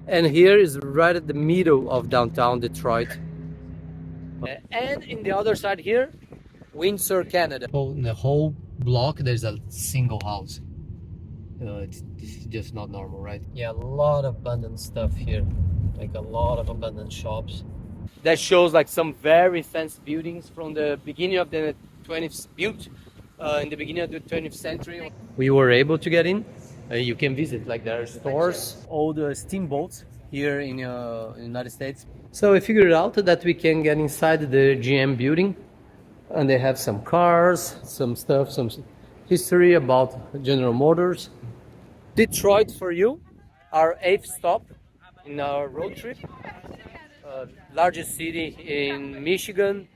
And here is right at the middle of downtown Detroit. And in the other side here, Windsor, Canada. In the whole block, there's a single house. This is just not normal, right? Yeah, a lot of abandoned stuff here, like a lot of abandoned shops. That shows like some very fancy buildings from the beginning of the 20th built in the beginning of the 20th century. We were able to get in. You can visit, like there are stores, all the steamboats here in the United States. So we figured out that we can get inside the GM building, and they have some cars, some stuff, some history about General Motors. Detroit for you, our 8th stop in our road trip. Largest city in Michigan,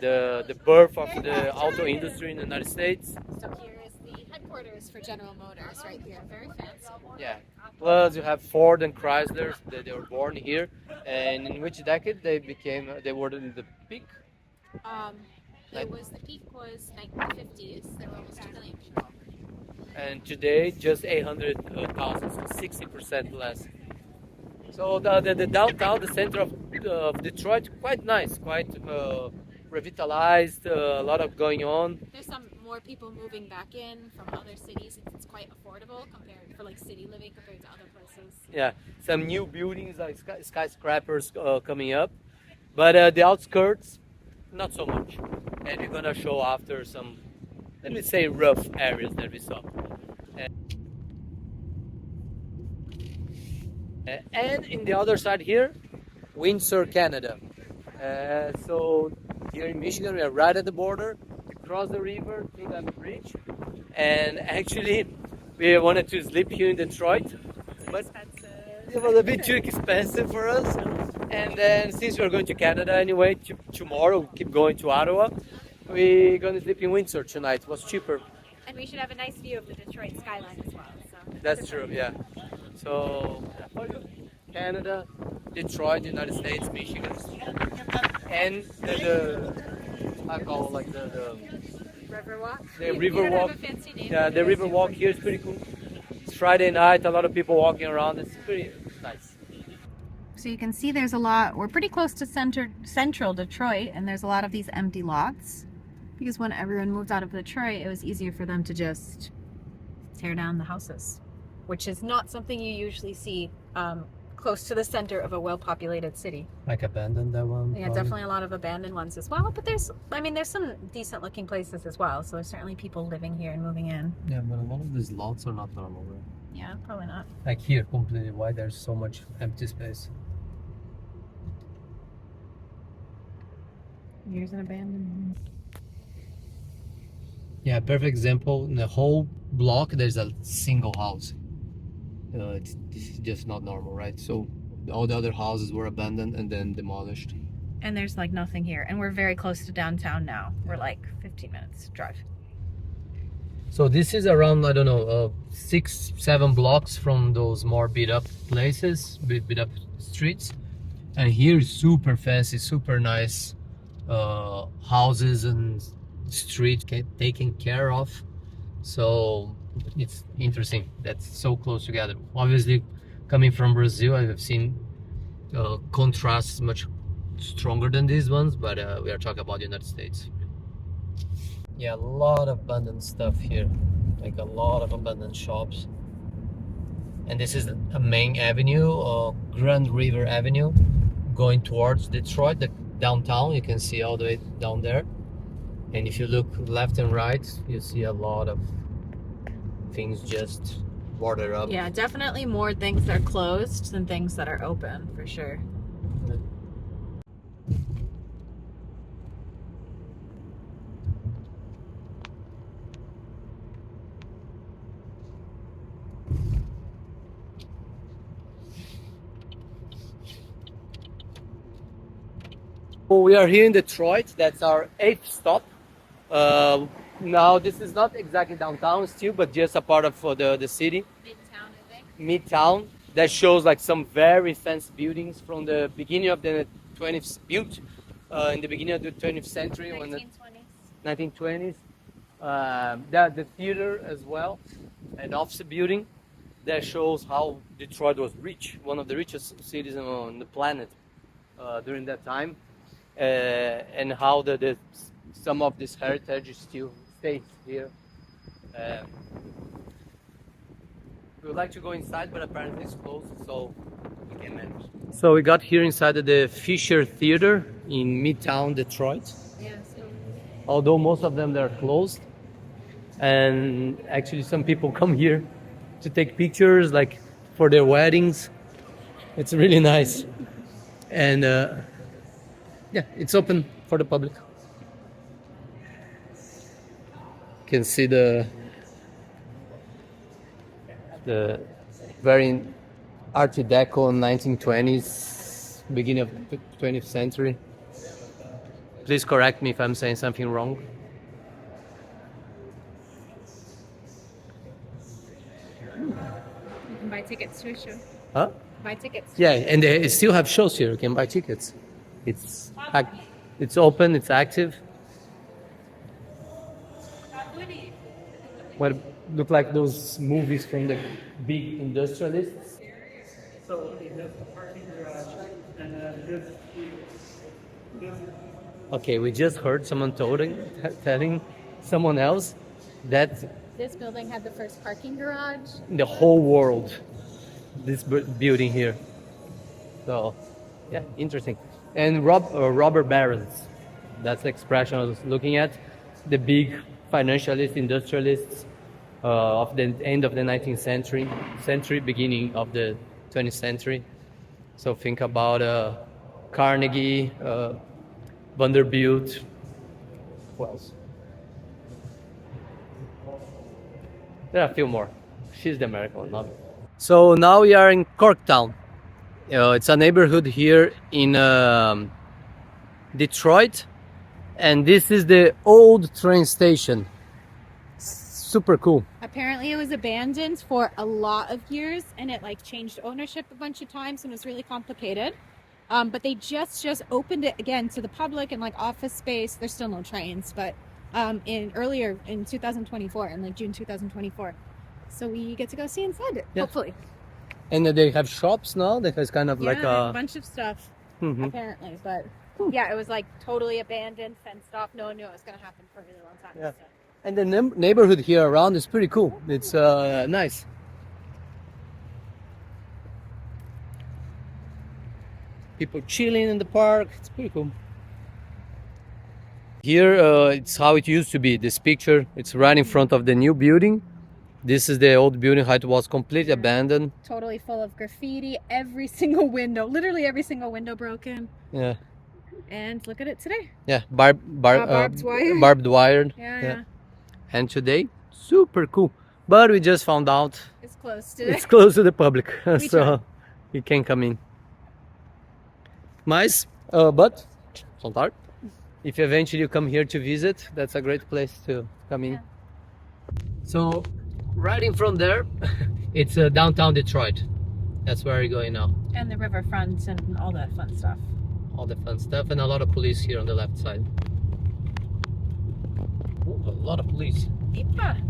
the birth of the auto industry in the United States. So here is the headquarters for General Motors right here. Very fancy. Yeah. Plus you have Ford and Chrysler. They were born here. And in which decade they were in the peak? The peak was 1950s. There were almost 2 million people. And today just 800,000, so 60% less. So the downtown, the center of Detroit, quite nice, quite revitalized, a lot of going on. There's some more people moving back in from other cities. It's quite affordable compared for like city living compared to other places. Yeah, some new buildings like skyscrapers coming up, but the outskirts, not so much. And we're gonna show after some, let me say, rough areas that we saw. And in the other side here, Windsor, Canada. So here in Michigan, we are right at the border. We cross the river through that bridge, and actually, we wanted to sleep here in Detroit, but it was a bit too expensive for us. And then, since we're going to Canada anyway, tomorrow we keep going to Ottawa. We're going to sleep in Windsor tonight. It was cheaper. And we should have a nice view of the Detroit skyline as well. So that's true, yeah. So, Canada, Detroit, United States, Michigan, and I call it like the Riverwalk. The Riverwalk. Yeah, the Riverwalk here is pretty cool. It's Friday night, a lot of people walking around. It's pretty nice. So you can see there's a lot. We're pretty close to central Detroit, and there's a lot of these empty lots because when everyone moved out of Detroit, it was easier for them to just tear down the houses, which is not something you usually see close to the center of a well-populated city. Like abandoned that one? Yeah, definitely a lot of abandoned ones as well. But there's some decent-looking places as well. So there's certainly people living here and moving in. Yeah, but a lot of these lots are not normal, right? Yeah, probably not. Like here, completely white. There's so much empty space. Here's an abandoned one. Yeah, perfect example. In the whole block, there's a single house. This is just not normal, right? So all the other houses were abandoned and then demolished. And there's like nothing here. And we're very close to downtown now. We're like 15 minutes drive. So this is around, I don't know, 6-7 blocks from those more beat up places, beat up streets. And here is super fancy, super nice houses and streets taken care of. So it's interesting that's so close together. Obviously, coming from Brazil, I have seen contrasts much stronger than these ones, but we are talking about the United States. Yeah, a lot of abandoned stuff here, like a lot of abandoned shops. And this is a main avenue, Grand River Avenue, going towards Detroit, the downtown. You can see all the way down there. And if you look left and right, you see a lot of things just boarded up. Yeah, definitely more things that are closed than things that are open, for sure. We are here in Detroit. That's our 8th stop. Now this is not exactly downtown still, but just a part of the city. Midtown, I think. Midtown. That shows like some very fancy buildings from the beginning of the 20th built in the beginning of the 20th century. 1920s. The theater as well, an office building. that shows how Detroit was rich, one of the richest cities on the planet during that time, and how some of this heritage still stays here. Uh, we would like to go inside, but apparently it's closed, so we can manage. So we got here inside of the Fisher Theater in Midtown Detroit. Yes. Although most of them they're closed, and actually some people come here to take pictures, like for their weddings. It's really nice, and yeah, it's open for the public. You can see the very Art Deco 1920s, beginning of the 20th century. Please correct me if I'm saying something wrong. You can buy tickets to a show. Huh? Buy tickets. Yeah, and they still have shows here. You can buy tickets. It's open. It's active. What look like those movies from the big industrialists. So they have a parking garage and Okay, we just heard someone telling someone else that This building had the first parking garage. in the whole world, this building here. So, yeah, interesting. And robber barons, that's the expression I was looking at. The big financialists, industrialists of the end of the 19th century, beginning of the 20th century. So think about Carnegie, Vanderbilt. What else? There are a few more. She's the American one, not me. So now we are in Corktown. It's a neighborhood here in Detroit, and this is the old train station. Super cool. Apparently it was abandoned for a lot of years and it like changed ownership a bunch of times and was really complicated. But they just opened it again to the public and like office space. There's still no trains, but earlier in 2024, in like June 2024. So we get to go see inside it, Yeah. hopefully. And they have shops now. That has kind of like a a bunch of stuff Mhm. apparently, but yeah, it was like totally abandoned, fenced off. No one knew it was going to happen for a really long time. Yeah. So. And the neighborhood here around is pretty cool. It's nice. People chilling in the park. It's pretty cool. Here, it's how it used to be. This picture, it's right in front of the new building. This is the old building, how it was completely abandoned. Totally full of graffiti. Every single window, literally every single window broken. Yeah. And look at it today. Yeah, barbed wire. Barbed wire. Yeah. And today, super cool. But we just found out It's closed today. it's closed to the public, We so tried. you can come in. Mas, but Sontar, if eventually you come here to visit, that's a great place to come in. Yeah. So, right in front there, it's downtown Detroit. That's where we're going now. And the riverfront and all that fun stuff. All the fun stuff, and a lot of police here on the left side. Ooh, a lot of police. Ipa.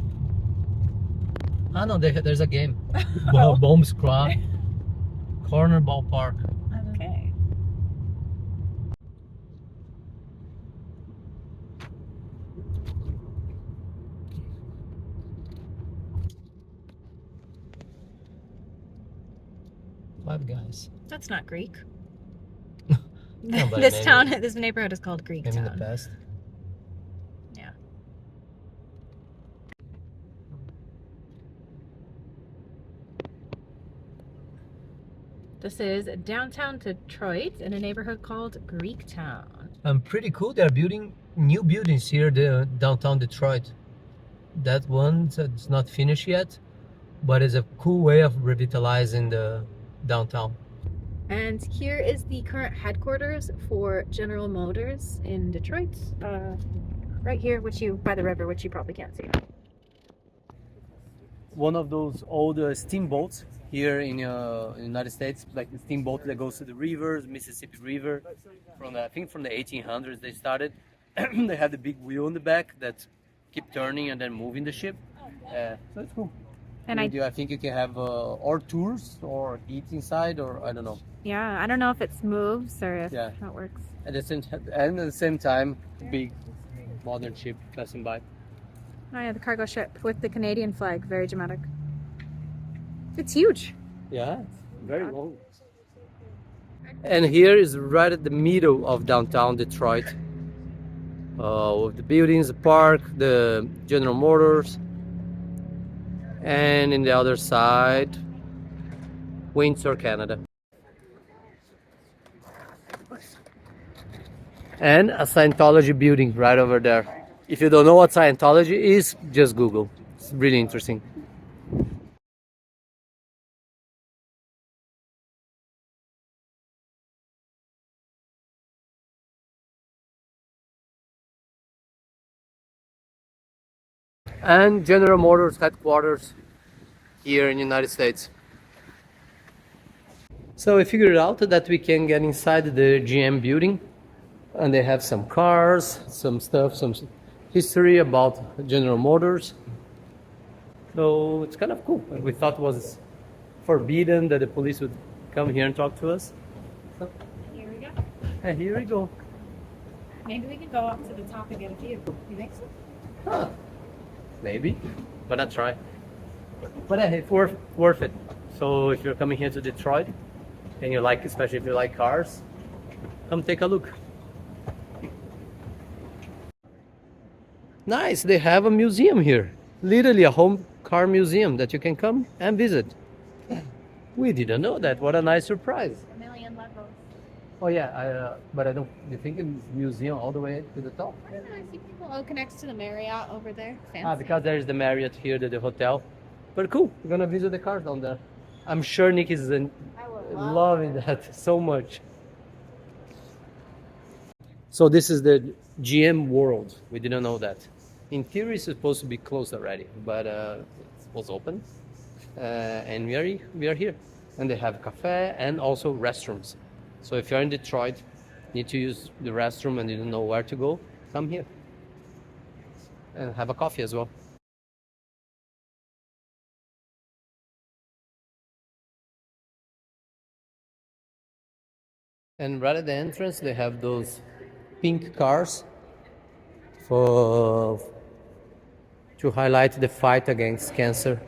Ah no, there's a game. Bomb Squad. Corner Ballpark. Okay. Five Guys. That's not Greek. No, but This maybe- town, this neighborhood is called Greek Maybe in the Town. past. Yeah. This is downtown Detroit in a neighborhood called Greek Town. Pretty cool. They're building new buildings here, the downtown Detroit. That one it's not finished yet, but it's a cool way of revitalizing the downtown. And here is the current headquarters for General Motors in Detroit. Right here, by the river, which you probably can't see. One of those old steamboats here in the United States, like the steamboat that goes to the rivers, Mississippi River, I think from the 1800s they started. They have the big wheel in the back that keep turning and then moving the ship. So it's cool. And I think you can have or tours or eat inside, or I don't know. yeah, I don't know if it's moves or if Yeah. how it works. At the same time, big modern ship passing by. Oh yeah, the cargo ship with the Canadian flag, very dramatic. It's huge. Yeah, it's very long. And here is right at the middle of downtown Detroit. With the buildings, the park, the General Motors, and in the other side, Windsor, Canada. And a Scientology building right over there. If you don't know what Scientology is, just Google. It's really interesting. And General Motors headquarters here in the United States. So we figured out that we can get inside the GM building, and they have some cars, some stuff, some history about General Motors. So it's kind of cool. And we thought it was forbidden that the police would come here and talk to us. So, Here we go. and here we go. Maybe we can go up to the top and get a view. You think so? Huh. Maybe, but not try. But it's worth it. So if you're coming here to Detroit and you like, especially if you like cars, come take a look. Nice, they have a museum here. Literally a home car museum that you can come and visit. We didn't know that. What a nice surprise. A million levels. Oh yeah, but I don't. You think it's museum all the way to the top? I don't know, I see people. Oh, connects to the Marriott over there. Fancy. Ah, because there's the Marriott here, the hotel. But cool, we're gonna visit the cars down there. I'm sure Nick is I would loving that so much. So this is the GM World. We didn't know that. In theory, it's supposed to be closed already, but it was open, and we are here. And they have cafe and also restrooms. So if you're in Detroit, need to use the restroom and you don't know where to go, come here and have a coffee as well. And right at the entrance, they have those pink cars for to highlight the fight against cancer.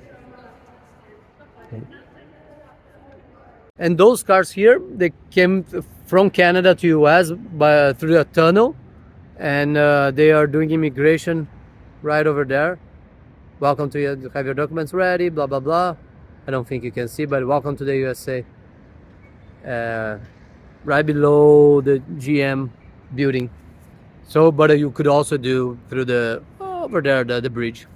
And those cars here, they came from Canada to US through a tunnel, and they are doing immigration right over there. Welcome to have your documents ready, blah blah blah. I don't think you can see, but welcome to the USA. Right below the GM building. So, but you could also do through the over there the bridge.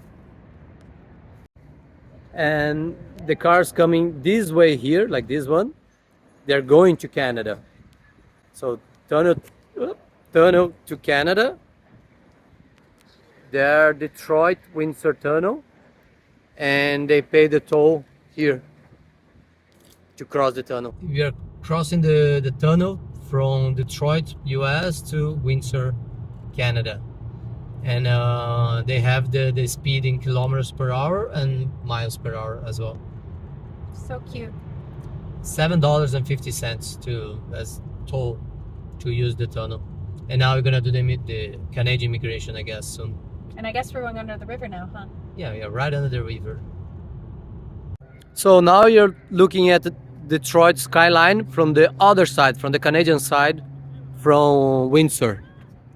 And the cars coming this way here, like this one, they're going to Canada. So tunnel to Canada. They're Detroit Windsor Tunnel, and they pay the toll here to cross the tunnel. We are crossing the tunnel from Detroit, US to Windsor, Canada. And they have the speed in kilometers per hour and miles per hour as well. So cute. $7.50 as toll to use the tunnel. And now we're gonna do the Canadian immigration, I guess, soon. And I guess we're going under the river now, huh? Yeah, we are right under the river. So now you're looking at the Detroit skyline from the other side, from the Canadian side, from Windsor.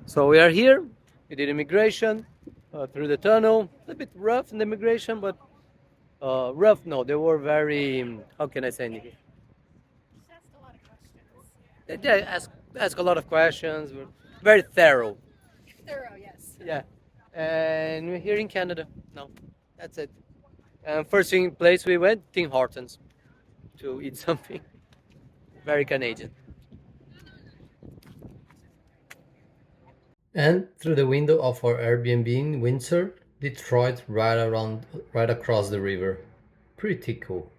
So we are here. We did immigration through the tunnel. A little bit rough in the immigration, but rough. No, they were very. How can I say? Just asked a lot of questions. They ask a lot of questions. Were very thorough. Thorough, yes. Yeah, and we're here in Canada. No, that's it. First thing place we went, Tim Hortons, to eat something. Very Canadian. And through the window of our Airbnb in Windsor, Detroit right across the river. Pretty cool.